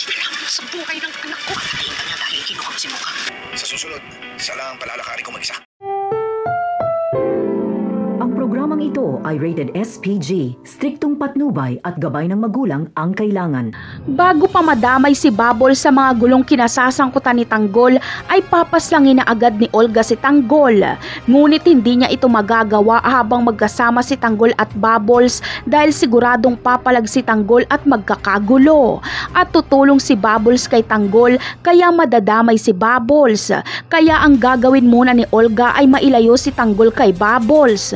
kinalaman sa buhay ng anak ko. Patayin ka niya dahil kinuha si Mukha. Sa susunod, isa lang ang palalakarin ko mag-isa. Ang programang ito ay rated SPG, striktong patnubay at gabay ng magulang ang kailangan. Bago pa madamay si Bubbles sa mga gulong kinasasangkutan ni Tanggol, ay papaslangin na agad ni Olga si Tanggol. Ngunit hindi niya ito magagawa habang magkasama si Tanggol at Bubbles dahil siguradong papalag si Tanggol at magkakagulo. At tutulong si Bubbles kay Tanggol kaya madadamay si Bubbles. Kaya ang gagawin muna ni Olga ay mailayo si Tanggol kay Bubbles.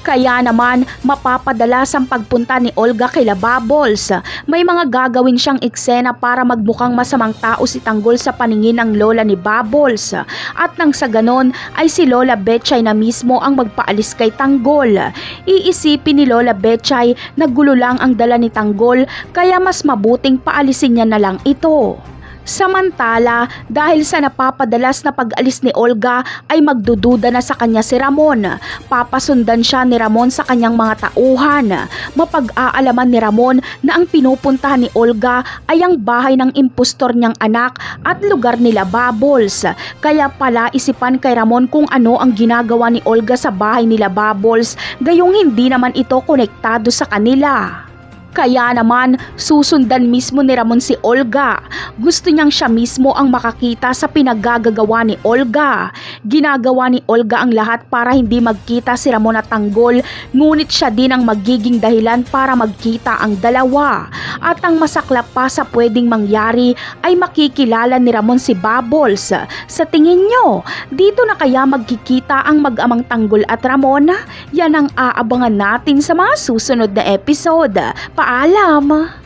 Kaya naman, mapapadalas ang pagpunta ni Olga kay Bubbles. May mga gagawin siyang eksena para magmukhang masamang tao si Tanggol sa paningin ng lola ni Bubbles. At nang sa ganon, ay si Lola Betchay na mismo ang magpaalis kay Tanggol. Iisipin ni Lola Betchay na gulo lang ang dala ni Tanggol, kaya mas mabuting paalisin niya na lang ito. Samantala, dahil sa napapadalas na pag-alis ni Olga ay magdududa na sa kanya si Ramon. Papasundan siya ni Ramon sa kanyang mga tauhan. Mapag-aalaman ni Ramon na ang pinupuntahan ni Olga ay ang bahay ng impostor niyang anak at lugar nila Bubbles. Kaya pala isipan kay Ramon kung ano ang ginagawa ni Olga sa bahay nila Bubbles, gayong hindi naman ito konektado sa kanila. Kaya naman, susundan mismo ni Ramon si Olga. Gusto niyang siya mismo ang makakita sa pinaggagawa ni Olga. Ginagawa ni Olga ang lahat para hindi magkita si Ramon at Tanggol, ngunit siya din ang magiging dahilan para magkita ang dalawa. At ang masaklap pa sa pwedeng mangyari ay makikilala ni Ramon si Bubbles. Sa tingin nyo, dito na kaya magkikita ang mag-amang Tanggol at Ramon? Yan ang aabangan natin sa mga susunod na episode. Paalam!